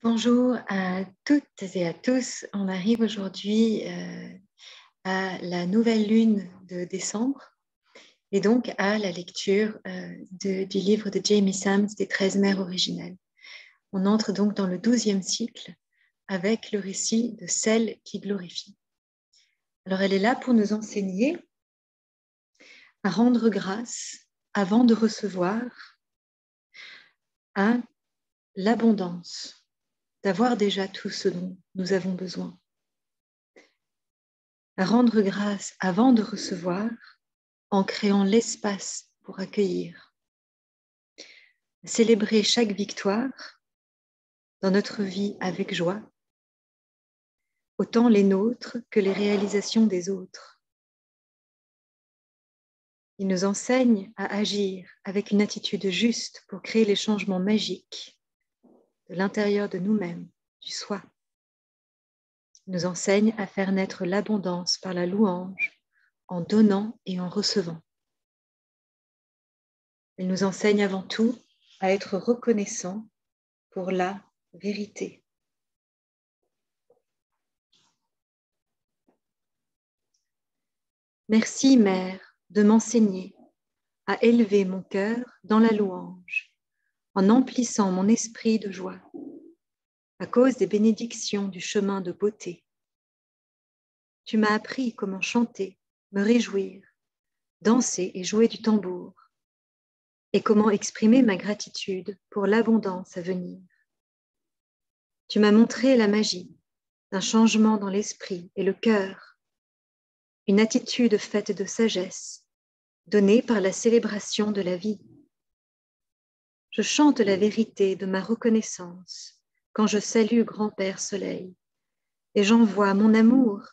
Bonjour à toutes et à tous. On arrive aujourd'hui à la nouvelle lune de décembre et donc à la lecture du livre de Jamie Sams des 13 mères originelles. On entre donc dans le 12e cycle avec le récit de Celle qui glorifie. Alors elle est là pour nous enseigner à rendre grâce avant de recevoir, à l'abondance, d'avoir déjà tout ce dont nous avons besoin. À rendre grâce avant de recevoir en créant l'espace pour accueillir. À célébrer chaque victoire dans notre vie avec joie, autant les nôtres que les réalisations des autres. Il nous enseigne à agir avec une attitude juste pour créer les changements magiques de l'intérieur de nous-mêmes, du soi. Il nous enseigne à faire naître l'abondance par la louange, en donnant et en recevant. Il nous enseigne avant tout à être reconnaissant pour la vérité. Merci, Mère, de m'enseigner à élever mon cœur dans la louange, en emplissant mon esprit de joie, à cause des bénédictions du chemin de beauté. Tu m'as appris comment chanter, me réjouir, danser et jouer du tambour, et comment exprimer ma gratitude pour l'abondance à venir. Tu m'as montré la magie d'un changement dans l'esprit et le cœur, une attitude faite de sagesse, donnée par la célébration de la vie. Je chante la vérité de ma reconnaissance quand je salue Grand-Père Soleil, et j'envoie mon amour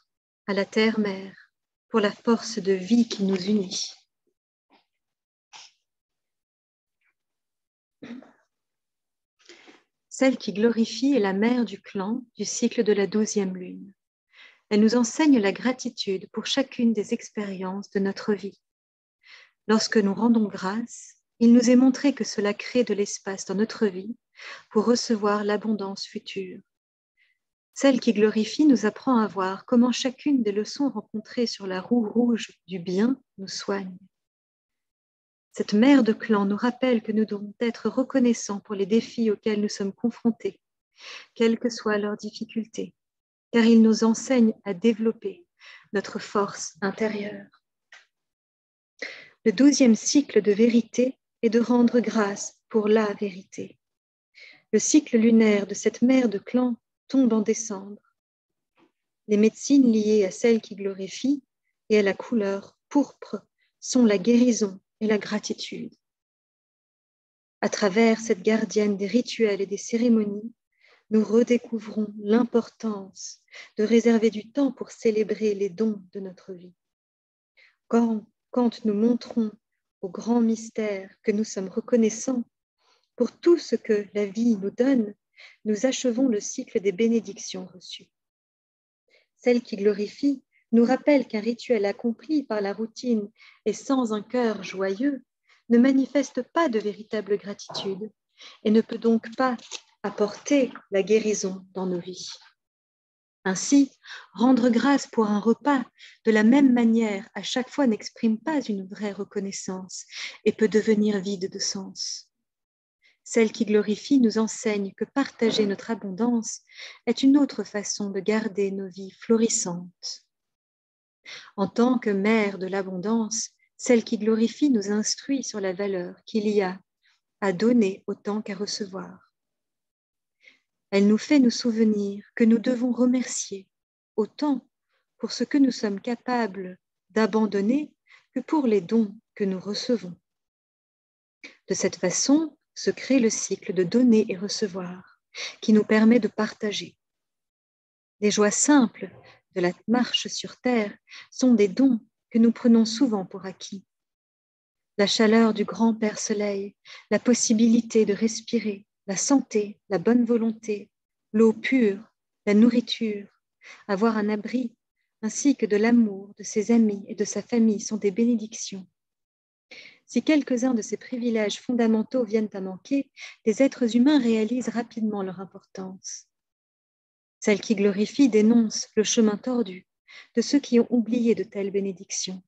à la Terre-Mère pour la force de vie qui nous unit. Celle qui glorifie est la mère du clan du cycle de la 12e lune. Elle nous enseigne la gratitude pour chacune des expériences de notre vie. Lorsque nous rendons grâce, il nous est montré que cela crée de l'espace dans notre vie pour recevoir l'abondance future. Celle qui glorifie nous apprend à voir comment chacune des leçons rencontrées sur la roue rouge du bien nous soigne. Cette mère de clan nous rappelle que nous devons être reconnaissants pour les défis auxquels nous sommes confrontés, quelles que soient leurs difficultés, car il nous enseigne à développer notre force intérieure. Le 12e cycle de vérité est de rendre grâce pour la vérité. Le cycle lunaire de cette mère de clan tombe en décembre. Les médecines liées à celle qui glorifie et à la couleur pourpre sont la guérison et la gratitude. À travers cette gardienne des rituels et des cérémonies, nous redécouvrons l'importance de réserver du temps pour célébrer les dons de notre vie. Quand nous montrons au grand mystère que nous sommes reconnaissants pour tout ce que la vie nous donne, nous achevons le cycle des bénédictions reçues. Celle qui glorifie nous rappelle qu'un rituel accompli par la routine et sans un cœur joyeux ne manifeste pas de véritable gratitude et ne peut donc pas apporter la guérison dans nos vies. Ainsi, rendre grâce pour un repas de la même manière à chaque fois n'exprime pas une vraie reconnaissance et peut devenir vide de sens. Celle qui glorifie nous enseigne que partager notre abondance est une autre façon de garder nos vies florissantes. En tant que mère de l'abondance, celle qui glorifie nous instruit sur la valeur qu'il y a à donner autant qu'à recevoir. Elle nous fait nous souvenir que nous devons remercier autant pour ce que nous sommes capables d'abandonner que pour les dons que nous recevons. De cette façon, se crée le cycle de donner et recevoir qui nous permet de partager. Les joies simples de la marche sur terre sont des dons que nous prenons souvent pour acquis. La chaleur du Grand-Père Soleil, la possibilité de respirer, la santé, la bonne volonté, l'eau pure, la nourriture, avoir un abri, ainsi que de l'amour de ses amis et de sa famille sont des bénédictions. Si quelques-uns de ces privilèges fondamentaux viennent à manquer, les êtres humains réalisent rapidement leur importance. Celle qui glorifie dénonce le chemin tordu de ceux qui ont oublié de telles bénédictions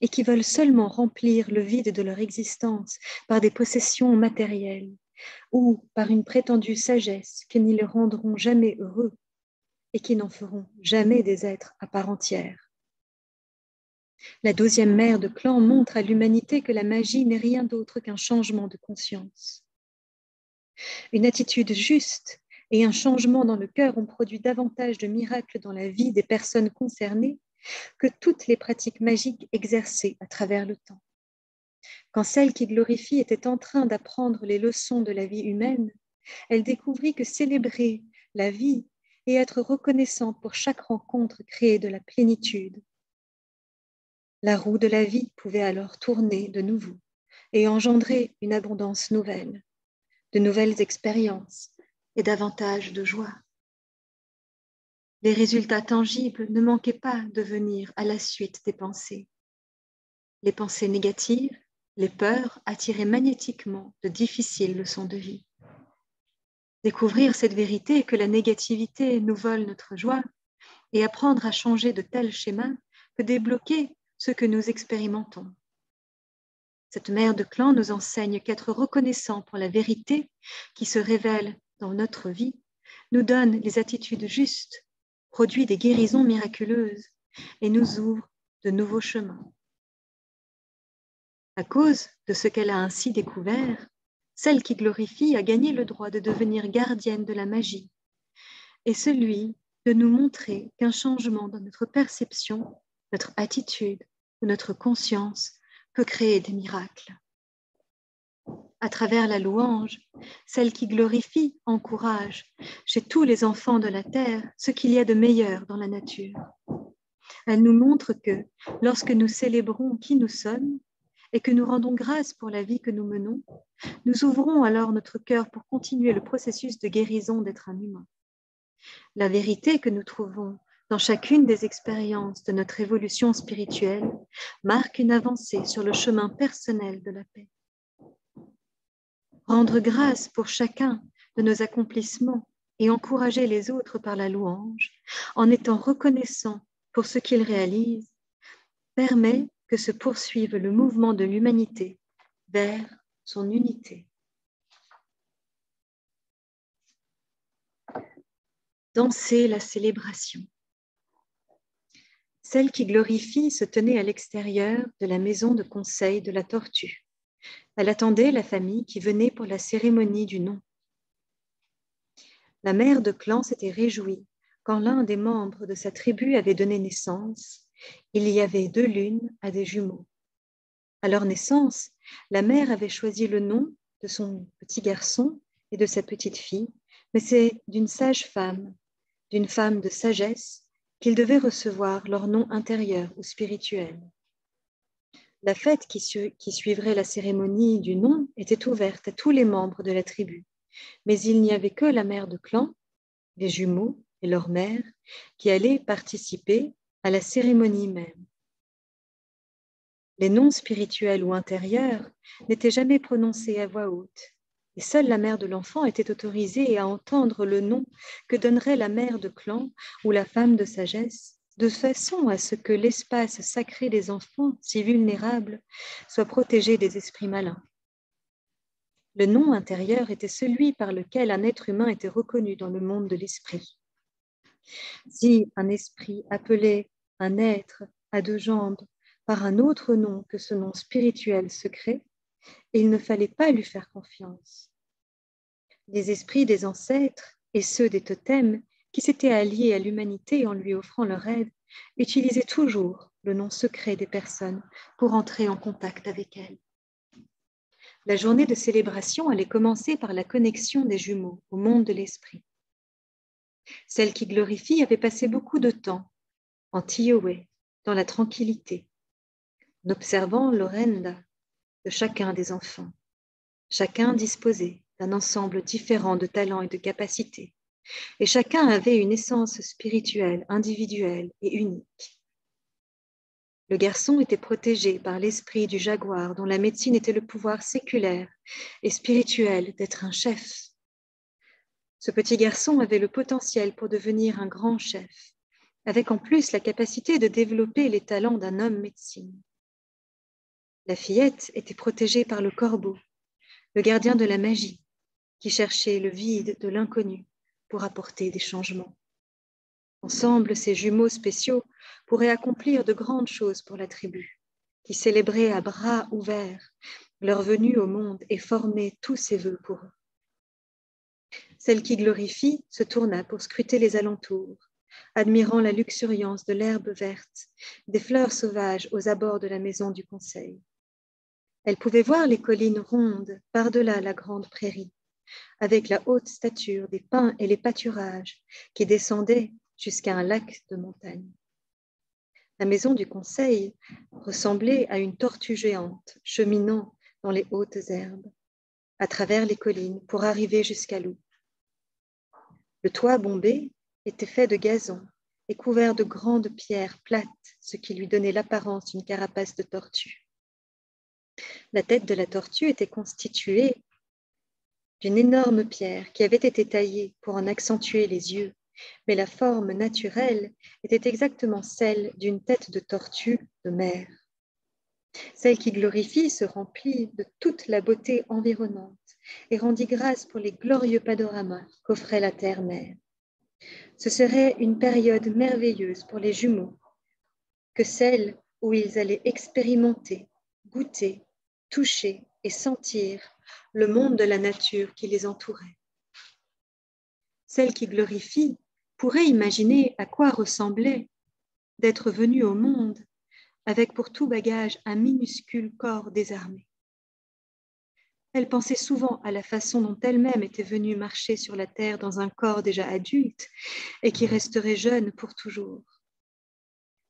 et qui veulent seulement remplir le vide de leur existence par des possessions matérielles ou par une prétendue sagesse qui n'y les rendront jamais heureux et qui n'en feront jamais des êtres à part entière. La 12e mère de clan montre à l'humanité que la magie n'est rien d'autre qu'un changement de conscience. Une attitude juste et un changement dans le cœur ont produit davantage de miracles dans la vie des personnes concernées que toutes les pratiques magiques exercées à travers le temps. Quand celle qui glorifie était en train d'apprendre les leçons de la vie humaine, elle découvrit que célébrer la vie et être reconnaissante pour chaque rencontre créait de la plénitude. La roue de la vie pouvait alors tourner de nouveau et engendrer une abondance nouvelle, de nouvelles expériences et davantage de joie. Les résultats tangibles ne manquaient pas de venir à la suite des pensées. Les pensées négatives, les peurs attiraient magnétiquement de difficiles leçons de vie. Découvrir cette vérité que la négativité nous vole notre joie et apprendre à changer de tels schémas peut débloquer ce que nous expérimentons. Cette mère de clan nous enseigne qu'être reconnaissant pour la vérité qui se révèle dans notre vie nous donne les attitudes justes, produit des guérisons miraculeuses et nous ouvre de nouveaux chemins. À cause de ce qu'elle a ainsi découvert, celle qui glorifie a gagné le droit de devenir gardienne de la magie et celui de nous montrer qu'un changement dans notre perception, notre attitude ou notre conscience peut créer des miracles. À travers la louange, celle qui glorifie encourage chez tous les enfants de la terre ce qu'il y a de meilleur dans la nature. Elle nous montre que lorsque nous célébrons qui nous sommes et que nous rendons grâce pour la vie que nous menons, nous ouvrons alors notre cœur pour continuer le processus de guérison d'être un humain. La vérité que nous trouvons dans chacune des expériences de notre évolution spirituelle marque une avancée sur le chemin personnel de la paix. Rendre grâce pour chacun de nos accomplissements et encourager les autres par la louange, en étant reconnaissant pour ce qu'ils réalisent, permet que se poursuive le mouvement de l'humanité vers son unité. Danser la célébration. Celle qui glorifie se tenait à l'extérieur de la maison de conseil de la tortue. Elle attendait la famille qui venait pour la cérémonie du nom. La mère de clan s'était réjouie quand l'un des membres de sa tribu avait donné naissance. Il y avait 2 lunes à des jumeaux. À leur naissance, la mère avait choisi le nom de son petit garçon et de sa petite fille, mais c'est d'une sage femme, d'une femme de sagesse, qu'ils devaient recevoir leur nom intérieur ou spirituel. La fête qui suivrait la cérémonie du nom était ouverte à tous les membres de la tribu, mais il n'y avait que la mère de clan, les jumeaux et leur mère qui allaient participer à la cérémonie même. Les noms spirituels ou intérieurs n'étaient jamais prononcés à voix haute, et seule la mère de l'enfant était autorisée à entendre le nom que donnerait la mère de clan ou la femme de sagesse, de façon à ce que l'espace sacré des enfants, si vulnérables, soit protégé des esprits malins. Le nom intérieur était celui par lequel un être humain était reconnu dans le monde de l'esprit. Si un esprit appelait un être à 2 jambes par un autre nom que ce nom spirituel secret, il ne fallait pas lui faire confiance. Les esprits des ancêtres et ceux des totems qui s'étaient alliés à l'humanité en lui offrant leur aide utilisaient toujours le nom secret des personnes pour entrer en contact avec elles. La journée de célébration allait commencer par la connexion des jumeaux au monde de l'esprit. Celle qui glorifie avait passé beaucoup de temps en Tioé, dans la tranquillité, en observant l'orenda de chacun des enfants, chacun disposé d'un ensemble différent de talents et de capacités, et chacun avait une essence spirituelle, individuelle et unique. Le garçon était protégé par l'esprit du jaguar, dont la médecine était le pouvoir séculaire et spirituel d'être un chef. Ce petit garçon avait le potentiel pour devenir un grand chef, avec en plus la capacité de développer les talents d'un homme médecine. La fillette était protégée par le corbeau, le gardien de la magie, qui cherchait le vide de l'inconnu pour apporter des changements. Ensemble, ces jumeaux spéciaux pourraient accomplir de grandes choses pour la tribu, qui célébrait à bras ouverts leur venue au monde et formait tous ses vœux pour eux. Celle qui glorifie se tourna pour scruter les alentours, admirant la luxuriance de l'herbe verte, des fleurs sauvages aux abords de la maison du conseil. Elle pouvait voir les collines rondes par-delà la grande prairie, avec la haute stature des pins et les pâturages qui descendaient jusqu'à un lac de montagne. La maison du conseil ressemblait à une tortue géante cheminant dans les hautes herbes, à travers les collines pour arriver jusqu'à l'eau. Le toit bombé était fait de gazon et couvert de grandes pierres plates, ce qui lui donnait l'apparence d'une carapace de tortue. La tête de la tortue était constituée d'une énorme pierre qui avait été taillée pour en accentuer les yeux, mais la forme naturelle était exactement celle d'une tête de tortue de mer. Celle qui glorifie se remplit de toute la beauté environnante et rendit grâce pour les glorieux panoramas qu'offrait la terre-mère. Ce serait une période merveilleuse pour les jumeaux, que celle où ils allaient expérimenter, goûter, toucher et sentir le monde de la nature qui les entourait. Celle qui glorifie pourrait imaginer à quoi ressemblait d'être venue au monde avec pour tout bagage un minuscule corps désarmé. Elle pensait souvent à la façon dont elle-même était venue marcher sur la terre dans un corps déjà adulte et qui resterait jeune pour toujours.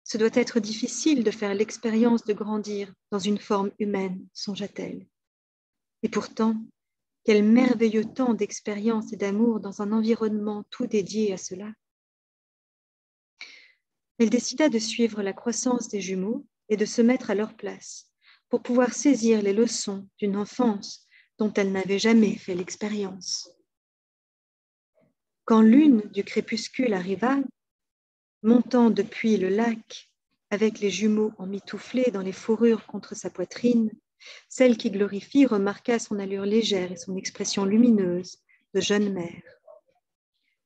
Ce doit être difficile de faire l'expérience de grandir dans une forme humaine, songea-t-elle. Et pourtant, quel merveilleux temps d'expérience et d'amour dans un environnement tout dédié à cela. Elle décida de suivre la croissance des jumeaux et de se mettre à leur place pour pouvoir saisir les leçons d'une enfance dont elle n'avait jamais fait l'expérience. Quand l'une du crépuscule arriva, montant depuis le lac avec les jumeaux emmitouflés dans les fourrures contre sa poitrine, celle qui glorifie remarqua son allure légère et son expression lumineuse de jeune mère.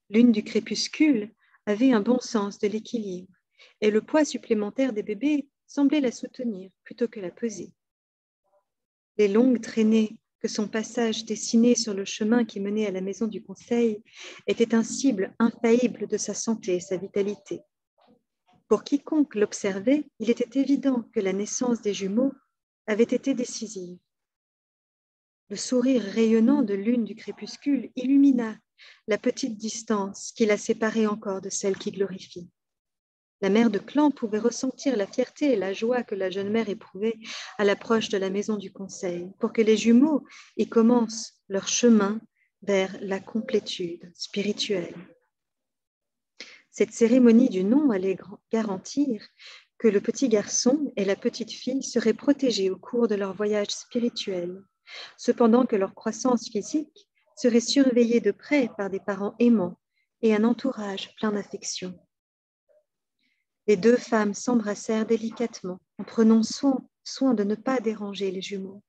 L'une du crépuscule avait un bon sens de l'équilibre et le poids supplémentaire des bébés semblait la soutenir plutôt que la peser. Les longues traînées que son passage dessinait sur le chemin qui menait à la maison du conseil étaient un cible infaillible de sa santé et sa vitalité. Pour quiconque l'observait, il était évident que la naissance des jumeaux avait été décisive. Le sourire rayonnant de l'une du crépuscule illumina la petite distance qui la séparait encore de celle qui glorifie. La mère de clan pouvait ressentir la fierté et la joie que la jeune mère éprouvait à l'approche de la maison du conseil, pour que les jumeaux y commencent leur chemin vers la complétude spirituelle. Cette cérémonie du nom allait garantir que le petit garçon et la petite fille seraient protégés au cours de leur voyage spirituel, cependant que leur croissance physique serait surveillée de près par des parents aimants et un entourage plein d'affection. Les deux femmes s'embrassèrent délicatement en prenant soin de ne pas déranger les jumeaux.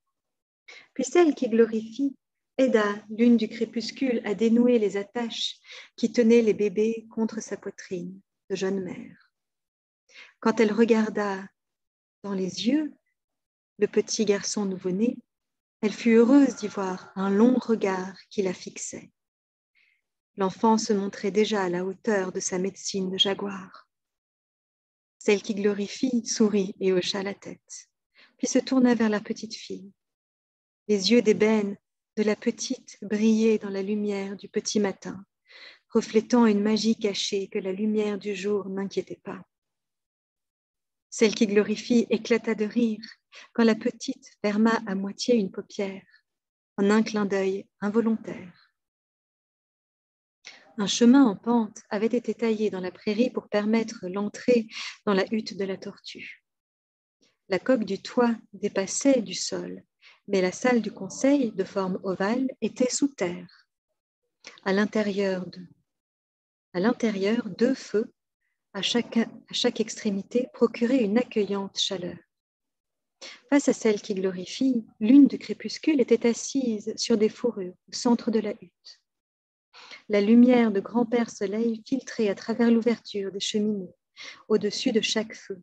Puis celle qui glorifie aida l'une du crépuscule à dénouer les attaches qui tenaient les bébés contre sa poitrine de jeune mère. Quand elle regarda dans les yeux le petit garçon nouveau-né, elle fut heureuse d'y voir un long regard qui la fixait. L'enfant se montrait déjà à la hauteur de sa médecine de jaguar. Celle qui glorifie sourit et hocha la tête, puis se tourna vers la petite fille. Les yeux d'ébène de la petite brillaient dans la lumière du petit matin, reflétant une magie cachée que la lumière du jour n'inquiétait pas. Celle qui glorifie éclata de rire quand la petite ferma à moitié une paupière, en un clin d'œil involontaire. Un chemin en pente avait été taillé dans la prairie pour permettre l'entrée dans la hutte de la tortue. La coque du toit dépassait du sol, mais la salle du conseil, de forme ovale, était sous terre. À l'intérieur, deux feux, à chaque extrémité, procuraient une accueillante chaleur. Face à celle qui glorifie, lune du crépuscule était assise sur des fourrures au centre de la hutte. La lumière de grand-père soleil filtrait à travers l'ouverture des cheminées, au-dessus de chaque feu,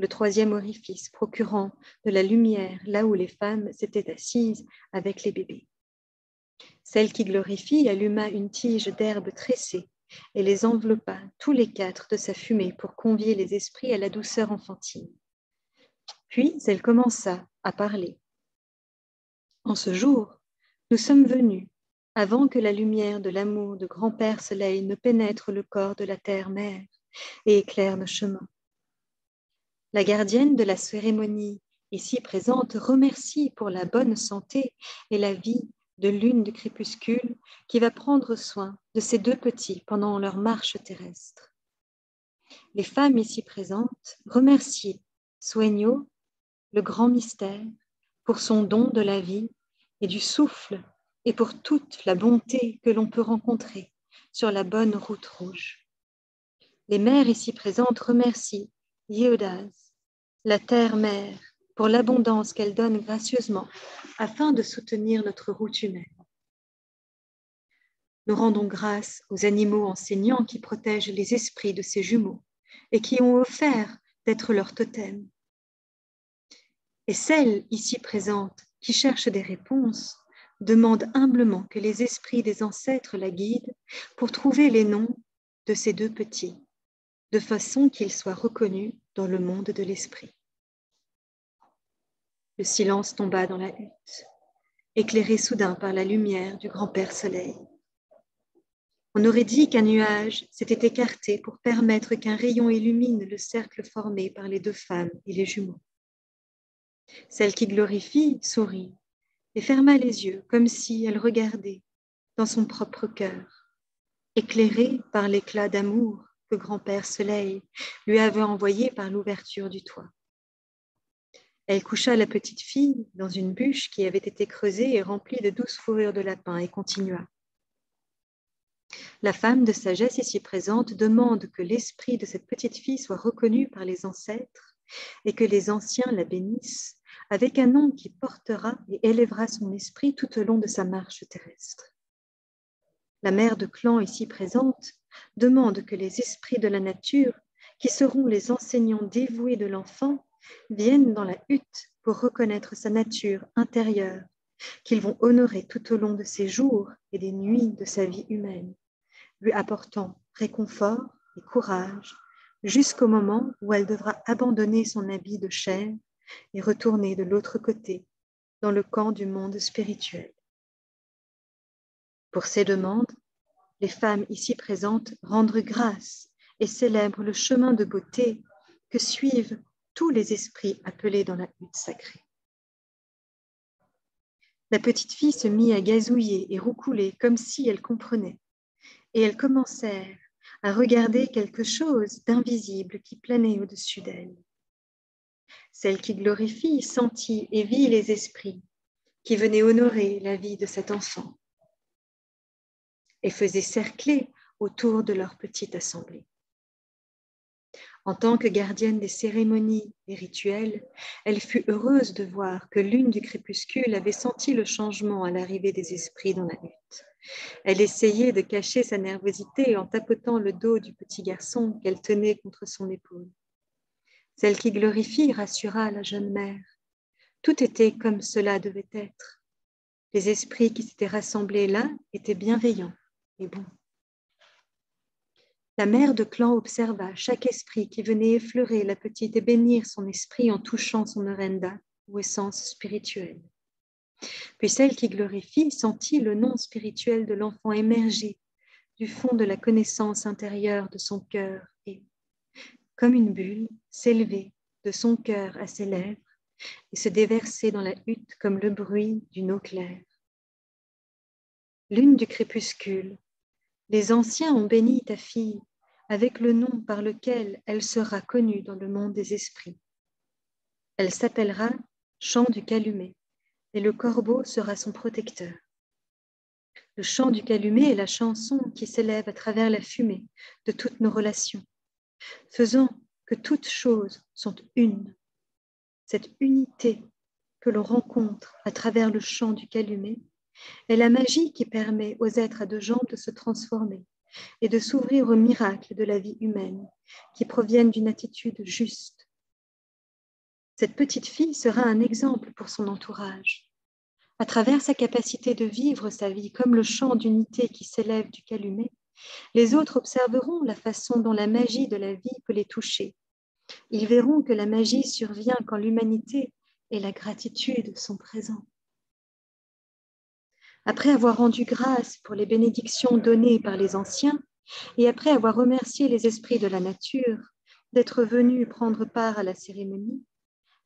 le troisième orifice procurant de la lumière là où les femmes s'étaient assises avec les bébés. Celle qui glorifie alluma une tige d'herbe tressée et les enveloppa tous les quatre de sa fumée pour convier les esprits à la douceur enfantine. Puis elle commença à parler. En ce jour, nous sommes venus, avant que la lumière de l'amour de grand-père soleil ne pénètre le corps de la terre-mère et éclaire nos chemins. La gardienne de la cérémonie, ici présente, remercie pour la bonne santé et la vie de lune du crépuscule qui va prendre soin de ces deux petits pendant leur marche terrestre. Les femmes ici présentes remercient Sueño, le grand mystère, pour son don de la vie et du souffle et pour toute la bonté que l'on peut rencontrer sur la bonne route rouge. Les mères ici présentes remercient Yeodaz, la terre-mère, pour l'abondance qu'elle donne gracieusement afin de soutenir notre route humaine. Nous rendons grâce aux animaux enseignants qui protègent les esprits de ces jumeaux et qui ont offert d'être leur totem. Et celles ici présentes qui cherchent des réponses demandent humblement que les esprits des ancêtres la guident pour trouver les noms de ces deux petits, de façon qu'ils soient reconnus dans le monde de l'esprit. Le silence tomba dans la hutte, éclairé soudain par la lumière du grand-père soleil. On aurait dit qu'un nuage s'était écarté pour permettre qu'un rayon illumine le cercle formé par les deux femmes et les jumeaux. Celle qui glorifie sourit et ferma les yeux comme si elle regardait dans son propre cœur, éclairée par l'éclat d'amour que grand-père soleil lui avait envoyé par l'ouverture du toit. Elle coucha la petite fille dans une bûche qui avait été creusée et remplie de douces fourrures de lapin et continua. La femme de sagesse ici présente demande que l'esprit de cette petite fille soit reconnu par les ancêtres et que les anciens la bénissent avec un nom qui portera et élèvera son esprit tout au long de sa marche terrestre. La mère de clan ici présente demande que les esprits de la nature, qui seront les enseignants dévoués de l'enfant, viennent dans la hutte pour reconnaître sa nature intérieure, qu'ils vont honorer tout au long de ses jours et des nuits de sa vie humaine, lui apportant réconfort et courage jusqu'au moment où elle devra abandonner son habit de chair et retourner de l'autre côté, dans le camp du monde spirituel. Pour ces demandes, les femmes ici présentes rendent grâce et célèbrent le chemin de beauté que suivent tous les esprits appelés dans la hutte sacrée. La petite fille se mit à gazouiller et roucouler comme si elle comprenait, et elles commencèrent à regarder quelque chose d'invisible qui planait au-dessus d'elle. Celle qui glorifie sentit et vit les esprits qui venaient honorer la vie de cet enfant et faisaient cercler autour de leur petite assemblée. En tant que gardienne des cérémonies et rituels, elle fut heureuse de voir que lune du crépuscule avait senti le changement à l'arrivée des esprits dans la hutte. Elle essayait de cacher sa nervosité en tapotant le dos du petit garçon qu'elle tenait contre son épaule. Celle qui glorifie rassura la jeune mère. Tout était comme cela devait être. Les esprits qui s'étaient rassemblés là étaient bienveillants et bons. La mère de clan observa chaque esprit qui venait effleurer la petite et bénir son esprit en touchant son orenda ou essence spirituelle. Puis celle qui glorifie sentit le nom spirituel de l'enfant émerger du fond de la connaissance intérieure de son cœur et, comme une bulle, s'élever de son cœur à ses lèvres et se déverser dans la hutte comme le bruit d'une eau claire. Lune du crépuscule, les anciens ont béni ta fille avec le nom par lequel elle sera connue dans le monde des esprits. Elle s'appellera chant du calumet, et le corbeau sera son protecteur. Le chant du calumet est la chanson qui s'élève à travers la fumée de toutes nos relations, faisant que toutes choses sont une. Cette unité que l'on rencontre à travers le chant du calumet est la magie qui permet aux êtres à deux jambes de se transformer et de s'ouvrir aux miracles de la vie humaine qui proviennent d'une attitude juste. Cette petite fille sera un exemple pour son entourage. À travers sa capacité de vivre sa vie comme le chant d'unité qui s'élève du calumet, les autres observeront la façon dont la magie de la vie peut les toucher. Ils verront que la magie survient quand l'humanité et la gratitude sont présents. Après avoir rendu grâce pour les bénédictions données par les anciens, et après avoir remercié les esprits de la nature d'être venus prendre part à la cérémonie,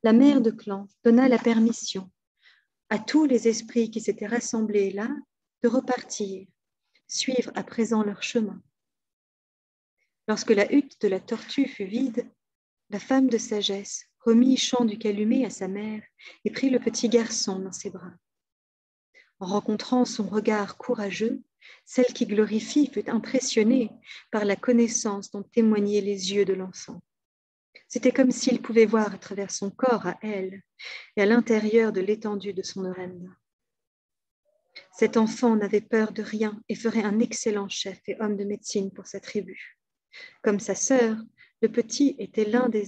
la mère de clan donna la permission à tous les esprits qui s'étaient rassemblés là de repartir, suivre à présent leur chemin. Lorsque la hutte de la tortue fut vide, la femme de sagesse remit chant du calumet à sa mère et prit le petit garçon dans ses bras. En rencontrant son regard courageux, celle qui glorifie fut impressionnée par la connaissance dont témoignaient les yeux de l'enfant. C'était comme s'il pouvait voir à travers son corps à elle et à l'intérieur de l'étendue de son oreille. Cet enfant n'avait peur de rien et ferait un excellent chef et homme de médecine pour sa tribu. Comme sa sœur, le petit était l'un de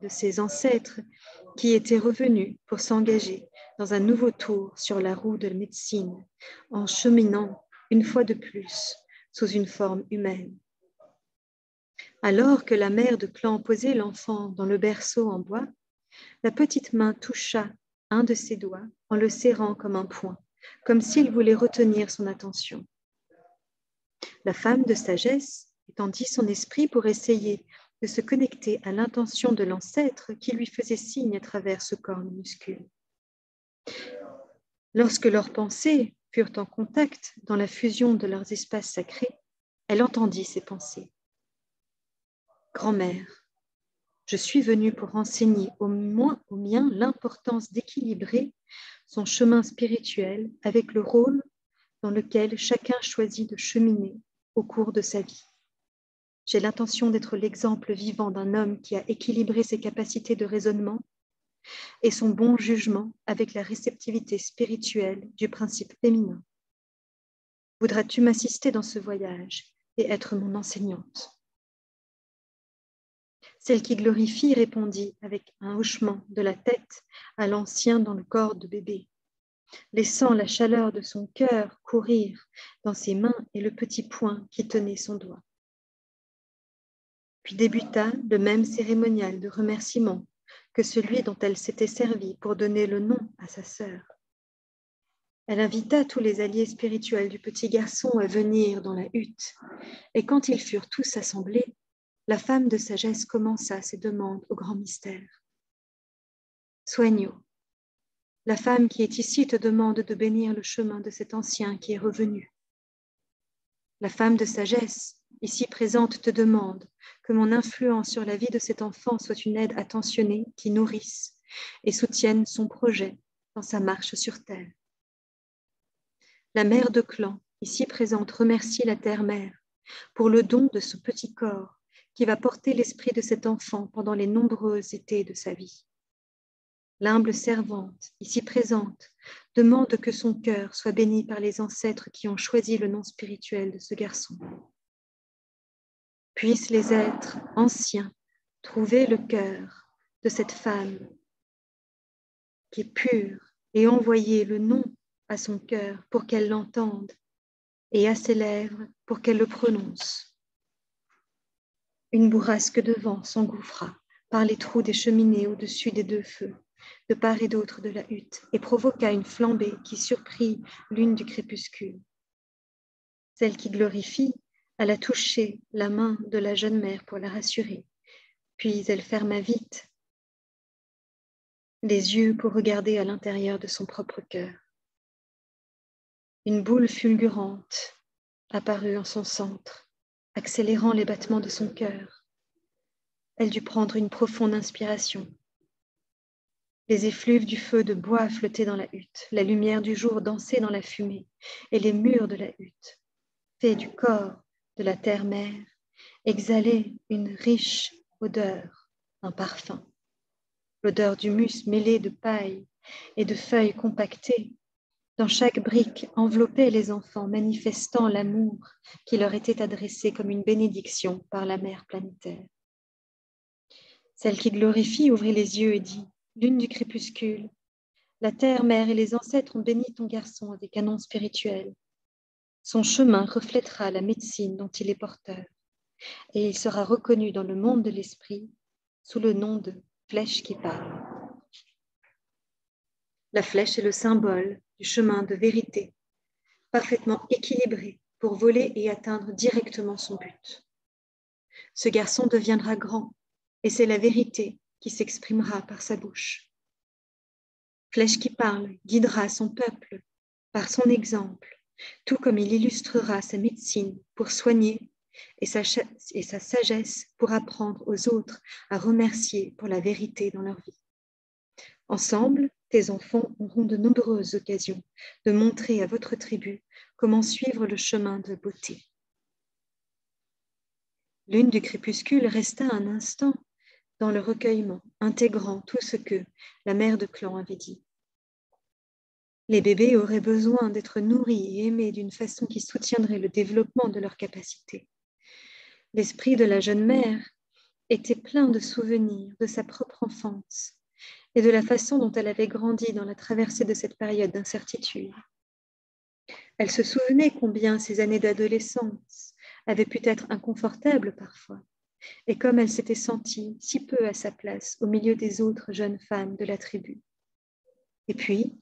ses ancêtres qui était revenu pour s'engager dans un nouveau tour sur la roue de la médecine, en cheminant une fois de plus sous une forme humaine. Alors que la mère de clan posait l'enfant dans le berceau en bois, la petite main toucha un de ses doigts en le serrant comme un poing, comme s'il voulait retenir son attention. La femme de sagesse étendit son esprit pour essayer de se connecter à l'intention de l'ancêtre qui lui faisait signe à travers ce corps minuscule. Lorsque leurs pensées furent en contact dans la fusion de leurs espaces sacrés, elle entendit ces pensées. « Grand-mère, je suis venue pour enseigner au mien l'importance d'équilibrer son chemin spirituel avec le rôle dans lequel chacun choisit de cheminer au cours de sa vie. J'ai l'intention d'être l'exemple vivant d'un homme qui a équilibré ses capacités de raisonnement et son bon jugement avec la réceptivité spirituelle du principe féminin. Voudras-tu m'assister dans ce voyage et être mon enseignante ? Celle qui glorifie répondit avec un hochement de la tête à l'ancien dans le corps de bébé, laissant la chaleur de son cœur courir dans ses mains et le petit poing qui tenait son doigt. Puis débuta le même cérémonial de remerciement que celui dont elle s'était servie pour donner le nom à sa sœur. Elle invita tous les alliés spirituels du petit garçon à venir dans la hutte, et quand ils furent tous assemblés, la femme de sagesse commença ses demandes au grand mystère. Soigno, la femme qui est ici te demande de bénir le chemin de cet ancien qui est revenu. La femme de sagesse, ici présente, te demande que mon influence sur la vie de cet enfant soit une aide attentionnée qui nourrisse et soutienne son projet dans sa marche sur terre. La mère de clan, ici présente, remercie la terre-mère pour le don de ce petit corps qui va porter l'esprit de cet enfant pendant les nombreux étés de sa vie. L'humble servante, ici présente, demande que son cœur soit béni par les ancêtres qui ont choisi le nom spirituel de ce garçon. Puissent les êtres anciens trouver le cœur de cette femme qui est pure et envoyer le nom à son cœur pour qu'elle l'entende et à ses lèvres pour qu'elle le prononce. Une bourrasque de vent s'engouffra par les trous des cheminées au-dessus des deux feux, de part et d'autre de la hutte, et provoqua une flambée qui surprit lune du crépuscule. Celle qui glorifie alla toucher la main de la jeune mère pour la rassurer, puis elle ferma vite les yeux pour regarder à l'intérieur de son propre cœur. Une boule fulgurante apparut en son centre, accélérant les battements de son cœur. Elle dut prendre une profonde inspiration. Les effluves du feu de bois flottaient dans la hutte, la lumière du jour dansait dans la fumée, et les murs de la hutte, faits du corps de la terre-mère, exhalaient une riche odeur, un parfum. L'odeur d'humus mêlé de paille et de feuilles compactées. Dans chaque brique enveloppait les enfants, manifestant l'amour qui leur était adressé comme une bénédiction par la mère planétaire. Celle qui glorifie ouvrit les yeux et dit, lune du crépuscule, la terre, mère et les ancêtres ont béni ton garçon avec un nom spirituel. Son chemin reflètera la médecine dont il est porteur, et il sera reconnu dans le monde de l'esprit sous le nom de flèche qui parle. La flèche est le symbole du chemin de vérité, parfaitement équilibré pour voler et atteindre directement son but. Ce garçon deviendra grand, et c'est la vérité qui s'exprimera par sa bouche. Flèche qui parle guidera son peuple par son exemple, tout comme il illustrera sa médecine pour soigner et sa sagesse pour apprendre aux autres à remercier pour la vérité dans leur vie. Ensemble, tes enfants auront de nombreuses occasions de montrer à votre tribu comment suivre le chemin de beauté. Lune du crépuscule resta un instant dans le recueillement, intégrant tout ce que la mère de clan avait dit. Les bébés auraient besoin d'être nourris et aimés d'une façon qui soutiendrait le développement de leurs capacités. L'esprit de la jeune mère était plein de souvenirs de sa propre enfance et de la façon dont elle avait grandi dans la traversée de cette période d'incertitude. Elle se souvenait combien ces années d'adolescence avaient pu être inconfortables parfois, et comme elle s'était sentie si peu à sa place au milieu des autres jeunes femmes de la tribu. Et puis,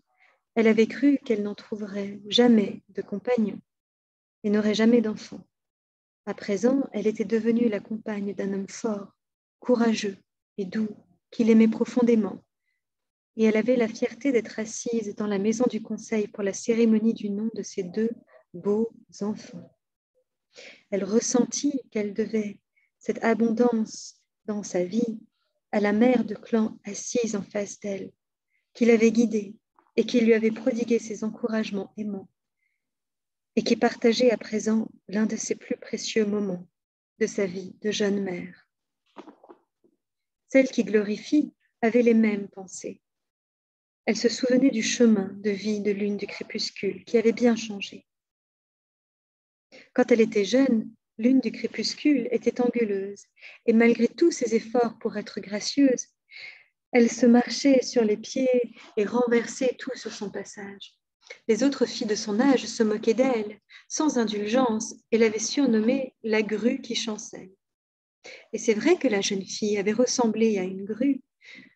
elle avait cru qu'elle n'en trouverait jamais de compagnon et n'aurait jamais d'enfant. À présent, elle était devenue la compagne d'un homme fort, courageux et doux, qu'il aimait profondément. Et elle avait la fierté d'être assise dans la maison du conseil pour la cérémonie du nom de ses deux beaux enfants. Elle ressentit qu'elle devait cette abondance dans sa vie à la mère de clan assise en face d'elle, qui l'avait guidée et qui lui avait prodigué ses encouragements aimants, et qui partageait à présent l'un de ses plus précieux moments de sa vie de jeune mère. Celle qui glorifie avait les mêmes pensées. Elle se souvenait du chemin de vie de lune du crépuscule qui avait bien changé. Quand elle était jeune, lune du crépuscule était anguleuse, et malgré tous ses efforts pour être gracieuse, elle se marchait sur les pieds et renversait tout sur son passage. Les autres filles de son âge se moquaient d'elle, sans indulgence, et l'avaient surnommée la grue qui chancelle. Et c'est vrai que la jeune fille avait ressemblé à une grue,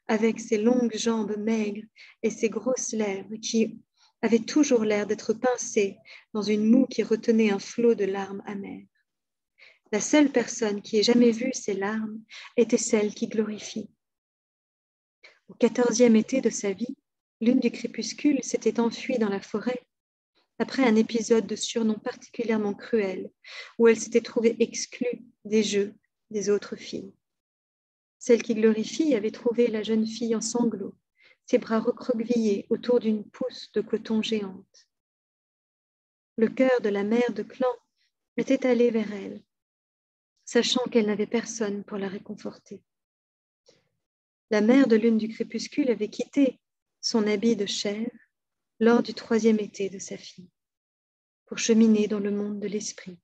avec ses longues jambes maigres et ses grosses lèvres qui avaient toujours l'air d'être pincées dans une moue qui retenait un flot de larmes amères. La seule personne qui ait jamais vu ces larmes était celle qui glorifie. Au 14e été de sa vie, lune du crépuscule s'était enfuie dans la forêt après un épisode de surnom particulièrement cruel où elle s'était trouvée exclue des jeux des autres filles. Celle qui glorifie avait trouvé la jeune fille en sanglots, ses bras recroquevillés autour d'une pousse de coton géante. Le cœur de la mère de clan était allé vers elle, sachant qu'elle n'avait personne pour la réconforter. La mère de lune du crépuscule avait quitté son habit de chair lors du 3e été de sa fille, pour cheminer dans le monde de l'esprit.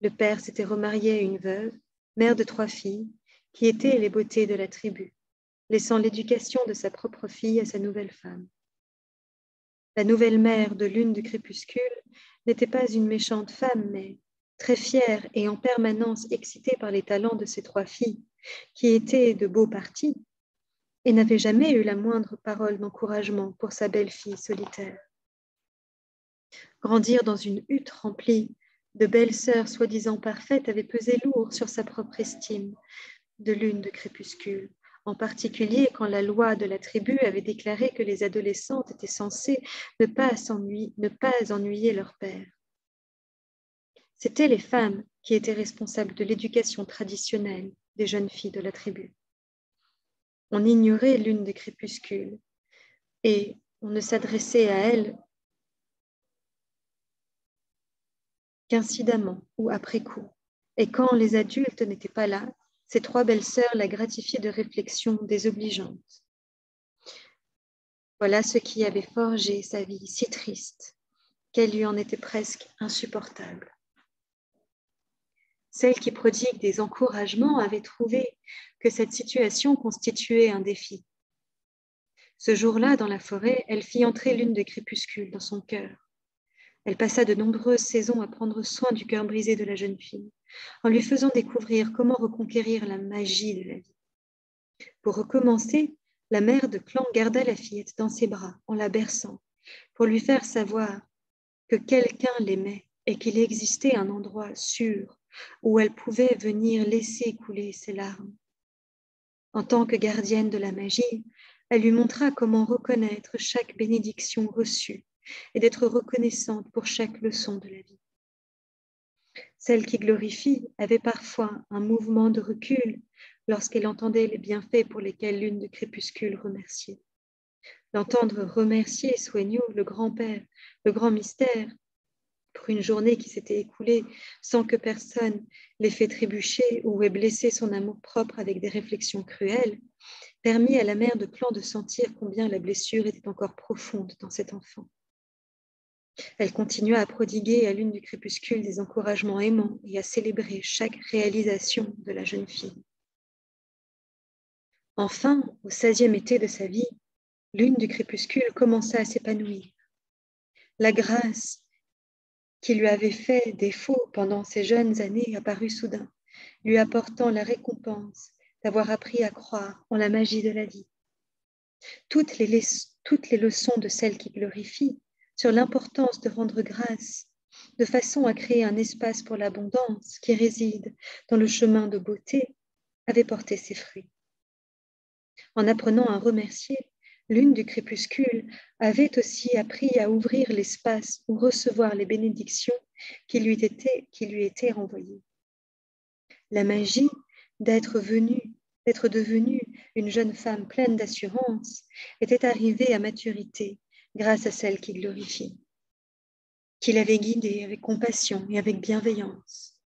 Le père s'était remarié à une veuve, mère de 3 filles, qui étaient les beautés de la tribu, laissant l'éducation de sa propre fille à sa nouvelle femme. La nouvelle mère de lune du crépuscule n'était pas une méchante femme, mais très fière et en permanence excitée par les talents de ses 3 filles, qui étaient de beaux partis, et n'avait jamais eu la moindre parole d'encouragement pour sa belle-fille solitaire. Grandir dans une hutte remplie de belles sœurs soi-disant parfaites avait pesé lourd sur sa propre estime de lune de crépuscule, en particulier quand la loi de la tribu avait déclaré que les adolescentes étaient censées ne pas ennuyer leur père. C'étaient les femmes qui étaient responsables de l'éducation traditionnelle des jeunes filles de la tribu. On ignorait lune des crépuscules et on ne s'adressait à elle qu'incidemment ou après coup. Et quand les adultes n'étaient pas là, ses trois belles-sœurs la gratifiaient de réflexions désobligeantes. Voilà ce qui avait forgé sa vie si triste qu'elle lui en était presque insupportable. Celle qui prodigue des encouragements avait trouvé que cette situation constituait un défi. Ce jour-là, dans la forêt, elle fit entrer lune des crépuscules dans son cœur. Elle passa de nombreuses saisons à prendre soin du cœur brisé de la jeune fille, en lui faisant découvrir comment reconquérir la magie de la vie. Pour recommencer, la mère de clan garda la fillette dans ses bras en la berçant, pour lui faire savoir que quelqu'un l'aimait et qu'il existait un endroit sûr où elle pouvait venir laisser couler ses larmes. En tant que gardienne de la magie, elle lui montra comment reconnaître chaque bénédiction reçue et d'être reconnaissante pour chaque leçon de la vie. Celle qui glorifie avait parfois un mouvement de recul lorsqu'elle entendait les bienfaits pour lesquels lune de crépuscule remerciait. L'entendre remercier Sueño, le grand-père, le grand mystère, pour une journée qui s'était écoulée sans que personne l'ait fait trébucher ou ait blessé son amour-propre avec des réflexions cruelles, permit à la mère de clan de sentir combien la blessure était encore profonde dans cet enfant. Elle continua à prodiguer à lune du crépuscule des encouragements aimants et à célébrer chaque réalisation de la jeune fille. Enfin, au 16e été de sa vie, lune du crépuscule commença à s'épanouir. La grâce qui lui avait fait défaut pendant ses jeunes années apparut soudain, lui apportant la récompense d'avoir appris à croire en la magie de la vie. Toutes les leçons de celle qui glorifie sur l'importance de rendre grâce, de façon à créer un espace pour l'abondance qui réside dans le chemin de beauté, avaient porté ses fruits. En apprenant à remercier, lune du crépuscule avait aussi appris à ouvrir l'espace ou recevoir les bénédictions qui lui étaient renvoyées. La magie d'être devenue une jeune femme pleine d'assurance était arrivée à maturité grâce à celle qui glorifie, qui l'avait guidée avec compassion et avec bienveillance.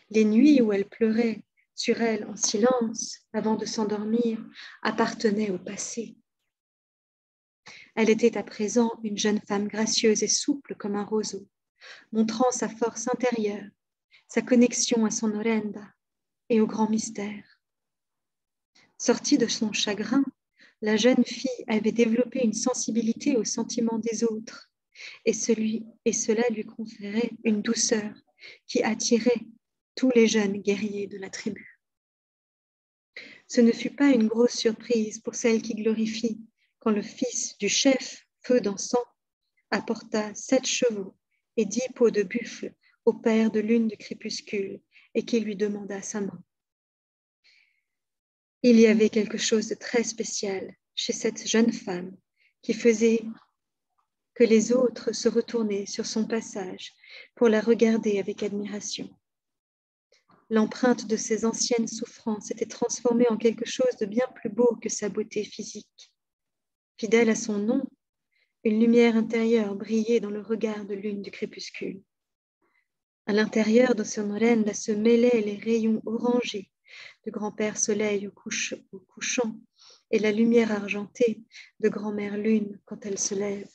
Les nuits où elle pleurait sur elle en silence avant de s'endormir appartenaient au passé. Elle était à présent une jeune femme gracieuse et souple comme un roseau, montrant sa force intérieure, sa connexion à son orenda et au grand mystère. Sortie de son chagrin, la jeune fille avait développé une sensibilité aux sentiments des autres, et cela lui conférait une douceur qui attirait tous les jeunes guerriers de la tribu. Ce ne fut pas une grosse surprise pour celle qui glorifie quand le fils du chef, Feu d'Encens, apporta 7 chevaux et 10 peaux de buffle au père de lune du crépuscule et qui lui demanda sa main. Il y avait quelque chose de très spécial chez cette jeune femme qui faisait que les autres se retournaient sur son passage pour la regarder avec admiration. L'empreinte de ses anciennes souffrances était transformée en quelque chose de bien plus beau que sa beauté physique. Fidèle à son nom, une lumière intérieure brillait dans le regard de lune du crépuscule. À l'intérieur de son orenda se mêlaient les rayons orangés de grand-père soleil au couchant et la lumière argentée de grand-mère lune quand elle se lève.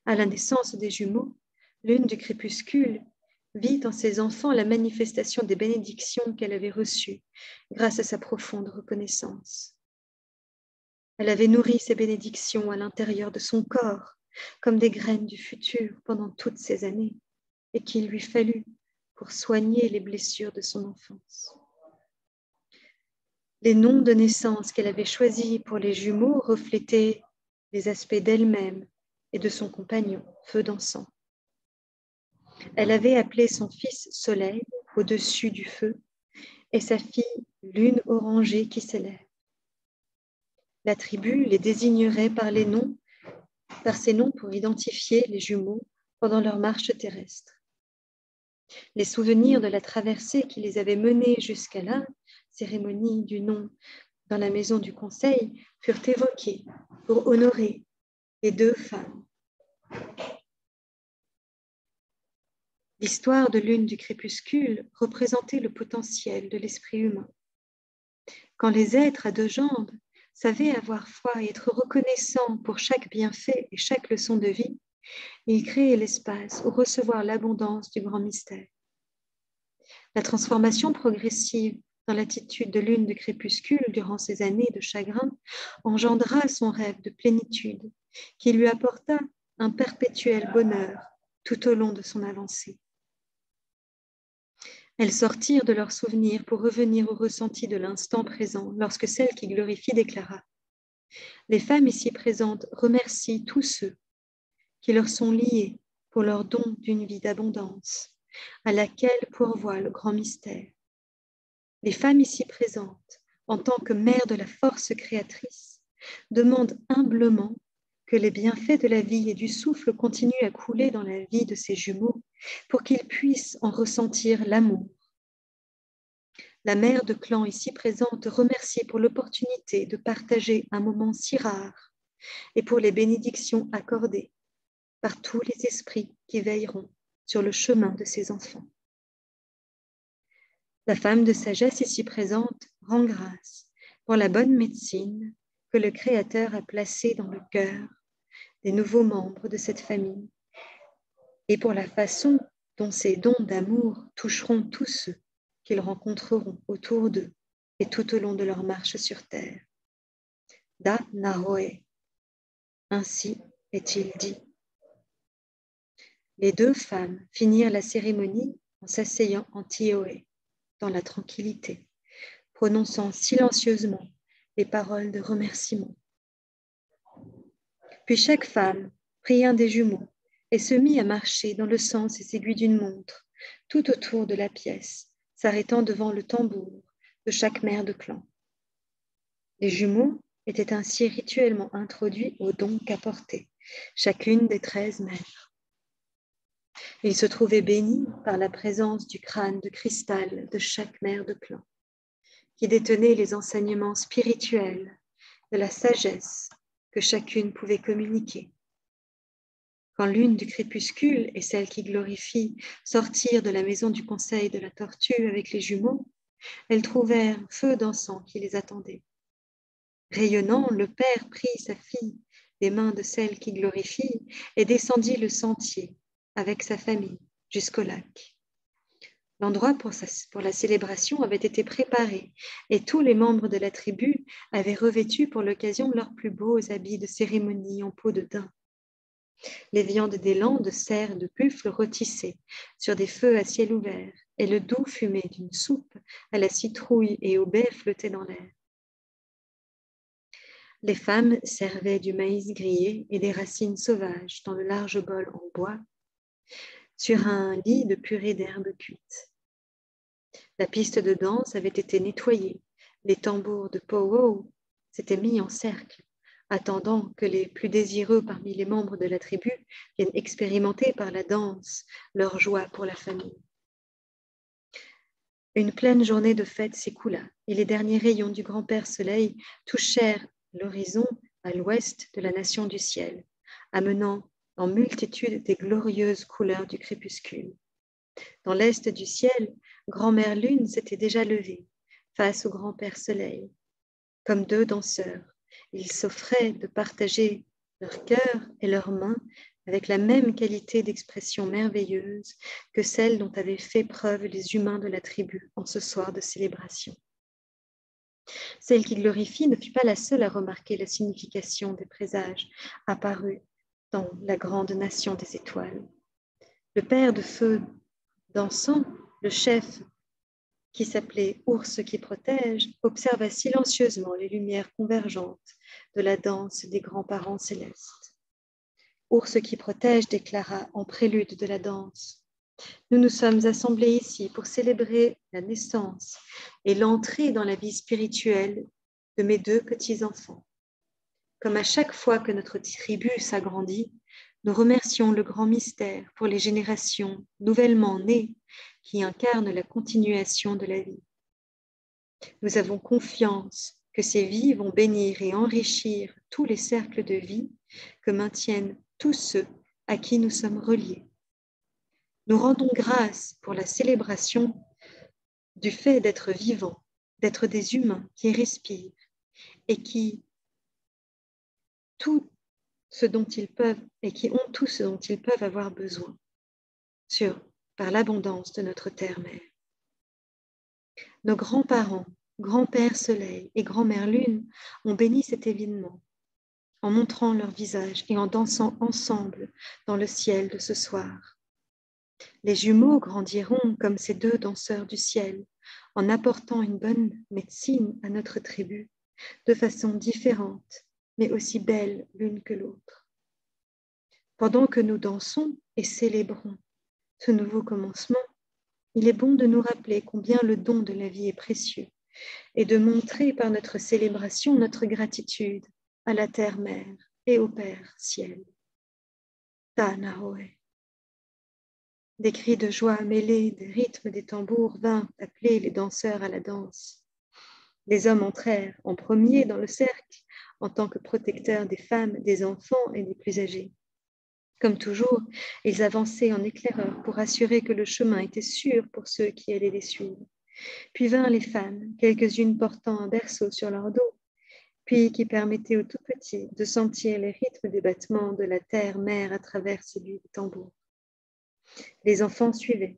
À la naissance des jumeaux, lune du crépuscule vit en ses enfants la manifestation des bénédictions qu'elle avait reçues grâce à sa profonde reconnaissance. Elle avait nourri ces bénédictions à l'intérieur de son corps, comme des graines du futur pendant toutes ces années, et qu'il lui fallut pour soigner les blessures de son enfance. Les noms de naissance qu'elle avait choisis pour les jumeaux reflétaient les aspects d'elle-même et de son compagnon, Feu d'Encens. Elle avait appelé son fils Soleil au-dessus du feu et sa fille Lune orangée qui s'élève. La tribu les désignerait par ces noms pour identifier les jumeaux pendant leur marche terrestre. Les souvenirs de la traversée qui les avait menés jusqu'à la cérémonie du nom dans la maison du conseil furent évoqués pour honorer les deux femmes. L'histoire de lune du crépuscule représentait le potentiel de l'esprit humain. Quand les êtres à deux jambes savaient avoir foi et être reconnaissants pour chaque bienfait et chaque leçon de vie, ils créaient l'espace pour recevoir l'abondance du grand mystère. La transformation progressive dans l'attitude de lune du crépuscule durant ces années de chagrin engendra son rêve de plénitude qui lui apporta un perpétuel bonheur tout au long de son avancée. Elles sortirent de leurs souvenirs pour revenir au ressenti de l'instant présent lorsque celle qui glorifie déclara « Les femmes ici présentes remercient tous ceux qui leur sont liés pour leur don d'une vie d'abondance, à laquelle pourvoit le grand mystère. Les femmes ici présentes, en tant que mères de la force créatrice, demandent humblement que les bienfaits de la vie et du souffle continuent à couler dans la vie de ces jumeaux pour qu'ils puissent en ressentir l'amour. La mère de clan ici présente remercie pour l'opportunité de partager un moment si rare et pour les bénédictions accordées par tous les esprits qui veilleront sur le chemin de ses enfants. La femme de sagesse ici présente rend grâce pour la bonne médecine que le Créateur a placée dans le cœur des nouveaux membres de cette famille et pour la façon dont ces dons d'amour toucheront tous ceux qu'ils rencontreront autour d'eux et tout au long de leur marche sur terre. Da Nahoe. Ainsi est-il dit. Les deux femmes finirent la cérémonie en s'asseyant en tioé, dans la tranquillité, prononçant silencieusement les paroles de remerciement. Puis chaque femme prit un des jumeaux et se mit à marcher dans le sens des aiguilles d'une montre, tout autour de la pièce, s'arrêtant devant le tambour de chaque mère de clan. Les jumeaux étaient ainsi rituellement introduits au don qu'apportait chacune des 13 mères. Ils se trouvaient bénis par la présence du crâne de cristal de chaque mère de clan, qui détenait les enseignements spirituels de la sagesse que chacune pouvait communiquer. Quand l'une du crépuscule et celle qui glorifie sortirent de la maison du conseil de la tortue avec les jumeaux, elles trouvèrent un feu d'encens qui les attendait. Rayonnant, le père prit sa fille des mains de celle qui glorifie et descendit le sentier avec sa famille jusqu'au lac. L'endroit pour la célébration avait été préparé et tous les membres de la tribu avaient revêtu pour l'occasion leurs plus beaux habits de cérémonie en peau de daim. Les viandes d'élan, de cerf et de buffle rôtissaient sur des feux à ciel ouvert et le doux fumet d'une soupe à la citrouille et au baie flottait dans l'air. Les femmes servaient du maïs grillé et des racines sauvages dans le large bol en bois sur un lit de purée d'herbes cuites. La piste de danse avait été nettoyée. Les tambours de pow-wow s'étaient mis en cercle, attendant que les plus désireux parmi les membres de la tribu viennent expérimenter par la danse leur joie pour la famille. Une pleine journée de fête s'écoula et les derniers rayons du grand-père soleil touchèrent l'horizon à l'ouest de la nation du ciel, amenant en multitude des glorieuses couleurs du crépuscule. Dans l'est du ciel, grand-mère lune s'était déjà levée face au grand-père soleil. Comme deux danseurs, ils s'offraient de partager leur cœur et leurs mains avec la même qualité d'expression merveilleuse que celle dont avaient fait preuve les humains de la tribu en ce soir de célébration. Celle qui glorifie ne fut pas la seule à remarquer la signification des présages apparus dans la grande nation des étoiles. Le père de feu d'encens, le chef qui s'appelait Ours qui protège, observa silencieusement les lumières convergentes de la danse des grands-parents célestes. Ours qui protège déclara en prélude de la danse: nous nous sommes assemblés ici pour célébrer la naissance et l'entrée dans la vie spirituelle de mes deux petits-enfants. Comme à chaque fois que notre tribu s'agrandit, nous remercions le grand mystère pour les générations nouvellement nées qui incarnent la continuation de la vie. Nous avons confiance que ces vies vont bénir et enrichir tous les cercles de vie que maintiennent tous ceux à qui nous sommes reliés. Nous rendons grâce pour la célébration du fait d'être vivants, d'être des humains qui respirent et qui tout ce dont ils peuvent et qui ont tout ce dont ils peuvent avoir besoin par l'abondance de notre terre-mère. Nos grands-parents, grand-père Soleil et grand-mère Lune ont béni cet événement en montrant leur visage et en dansant ensemble dans le ciel de ce soir. Les jumeaux grandiront comme ces deux danseurs du ciel en apportant une bonne médecine à notre tribu de façon différente mais aussi belle l'une que l'autre. Pendant que nous dansons et célébrons ce nouveau commencement, il est bon de nous rappeler combien le don de la vie est précieux et de montrer par notre célébration notre gratitude à la Terre-Mère et au Père Ciel. Tanahoe. Des cris de joie mêlés des rythmes des tambours vinrent appeler les danseurs à la danse. Les hommes entrèrent en premier dans le cercle en tant que protecteurs des femmes, des enfants et des plus âgés. Comme toujours, ils avançaient en éclaireurs pour assurer que le chemin était sûr pour ceux qui allaient les suivre. Puis vinrent les femmes, quelques-unes portant un berceau sur leur dos, puis qui permettaient aux tout-petits de sentir les rythmes des battements de la terre-mère à travers celui des tambours. Les enfants suivaient.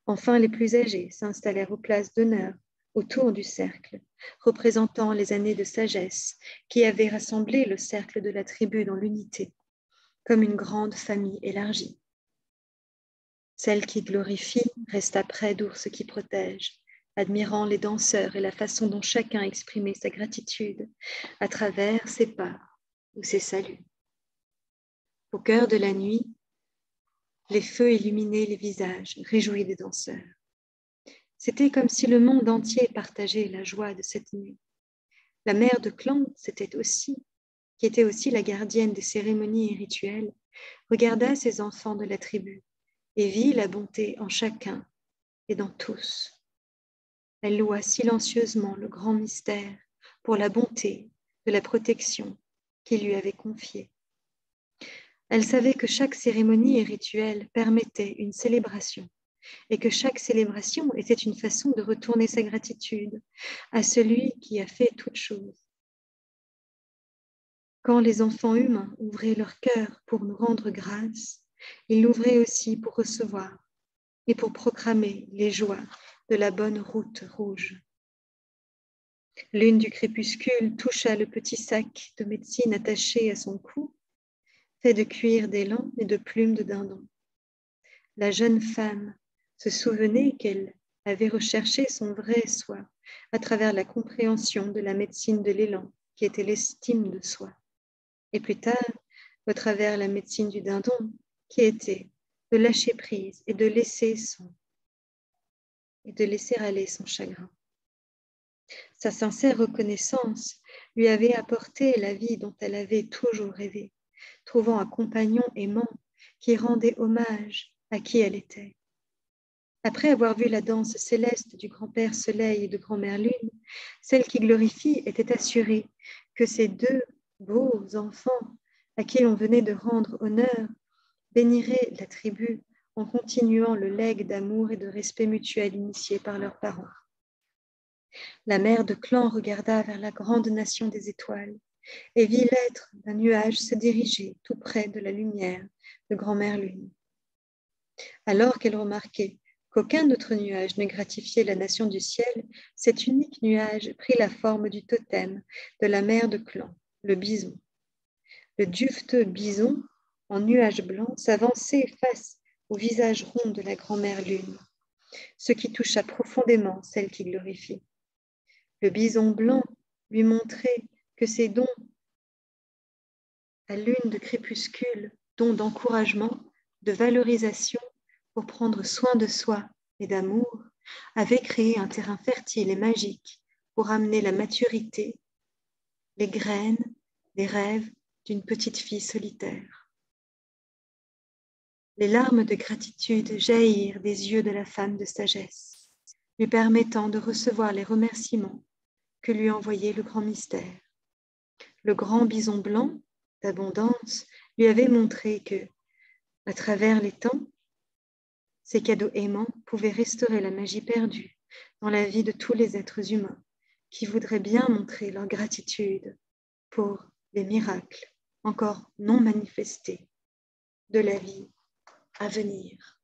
Enfin, les plus âgés s'installèrent aux places d'honneur autour du cercle, représentant les années de sagesse qui avaient rassemblé le cercle de la tribu dans l'unité, comme une grande famille élargie. Celle qui glorifie resta près d'ours qui protège, admirant les danseurs et la façon dont chacun exprimait sa gratitude à travers ses pas ou ses saluts. Au cœur de la nuit, les feux illuminaient les visages réjouis des danseurs. C'était comme si le monde entier partageait la joie de cette nuit. La mère de clan, qui était aussi la gardienne des cérémonies et rituels, regarda ses enfants de la tribu et vit la bonté en chacun et dans tous. Elle loua silencieusement le grand mystère pour la bonté de la protection qu'il lui avait confiée. Elle savait que chaque cérémonie et rituel permettait une célébration et que chaque célébration était une façon de retourner sa gratitude à celui qui a fait toute chose. Quand les enfants humains ouvraient leur cœur pour nous rendre grâce, ils l'ouvraient aussi pour recevoir et pour proclamer les joies de la bonne route rouge. Lune du crépuscule toucha le petit sac de médecine attaché à son cou, fait de cuir d'élan et de plumes de dindon. La jeune femme se souvenait qu'elle avait recherché son vrai soi à travers la compréhension de la médecine de l'élan, qui était l'estime de soi, et plus tard, au travers la médecine du dindon, qui était de lâcher prise et de laisser aller son chagrin. Sa sincère reconnaissance lui avait apporté la vie dont elle avait toujours rêvé, trouvant un compagnon aimant qui rendait hommage à qui elle était. Après avoir vu la danse céleste du grand-père Soleil et de grand-mère Lune, celle qui glorifie était assurée que ces deux beaux enfants à qui l'on venait de rendre honneur béniraient la tribu en continuant le legs d'amour et de respect mutuel initié par leurs parents. La mère de clan regarda vers la grande nation des étoiles et vit l'être d'un nuage se diriger tout près de la lumière de grand-mère Lune. Alors qu'elle remarquait qu'aucun autre nuage ne gratifiait la nation du ciel, cet unique nuage prit la forme du totem de la mère de clan, le bison. Le duveteux bison, en nuage blanc, s'avançait face au visage rond de la grand-mère Lune, ce qui toucha profondément celle qui glorifie. Le bison blanc lui montrait que ses dons à lune de crépuscule, dons d'encouragement, de valorisation, pour prendre soin de soi et d'amour, avait créé un terrain fertile et magique pour amener la maturité, les graines, les rêves d'une petite fille solitaire. Les larmes de gratitude jaillirent des yeux de la femme de sagesse, lui permettant de recevoir les remerciements que lui a envoyé le grand mystère. Le grand bison blanc d'abondance lui avait montré que, à travers les temps, ces cadeaux aimants pouvaient restaurer la magie perdue dans la vie de tous les êtres humains qui voudraient bien montrer leur gratitude pour les miracles encore non manifestés de la vie à venir.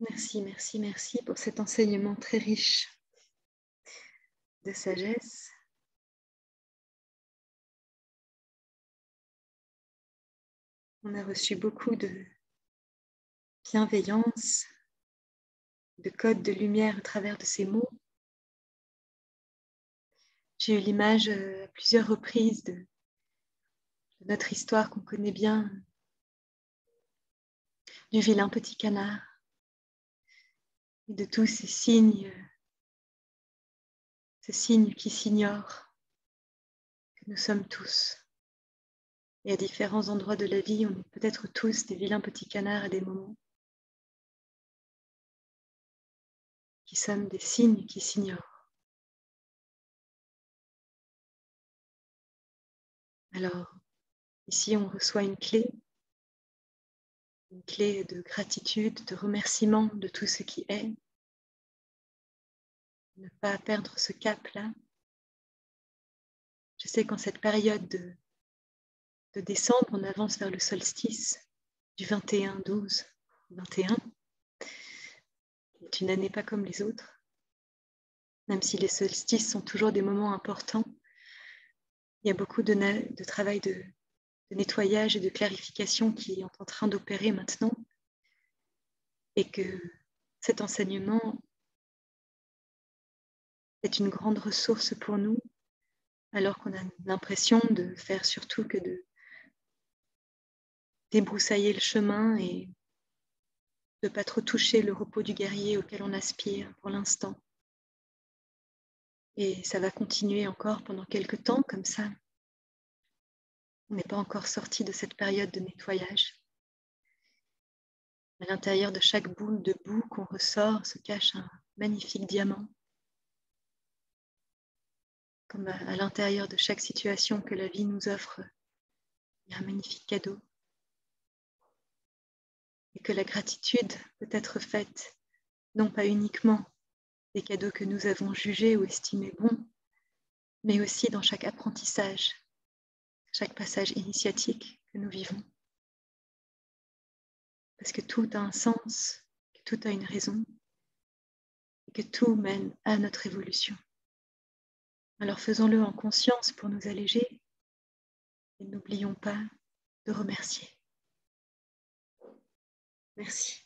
Merci, merci, merci pour cet enseignement très riche de sagesse. On a reçu beaucoup de bienveillance, de codes de lumière à travers de ces mots. J'ai eu l'image à plusieurs reprises de notre histoire qu'on connaît bien, du vilain petit canard et de tous ces signes qui s'ignorent, que nous sommes tous. Et à différents endroits de la vie, on est peut-être tous des vilains petits canards à des moments, qui sommes des signes qui s'ignorent. Alors, ici, on reçoit une clé de gratitude, de remerciement de tout ce qui est. Ne pas perdre ce cap-là. Je sais qu'en cette période de décembre, on avance vers le solstice du 21-12, 21. C'est une année pas comme les autres. Même si les solstices sont toujours des moments importants, il y a beaucoup de travail de nettoyage et de clarification qui est en train d'opérer maintenant. Et que cet enseignement est une grande ressource pour nous, alors qu'on a l'impression de faire surtout que de débroussailler le chemin et de ne pas trop toucher le repos du guerrier auquel on aspire pour l'instant. Et ça va continuer encore pendant quelques temps comme ça. On n'est pas encore sorti de cette période de nettoyage. À l'intérieur de chaque boule de boue qu'on ressort se cache un magnifique diamant. Comme à l'intérieur de chaque situation que la vie nous offre, il y a un magnifique cadeau. Et que la gratitude peut être faite, non pas uniquement des cadeaux que nous avons jugés ou estimés bons, mais aussi dans chaque apprentissage, chaque passage initiatique que nous vivons. Parce que tout a un sens, que tout a une raison, et que tout mène à notre évolution. Alors faisons-le en conscience pour nous alléger, et n'oublions pas de remercier. Merci.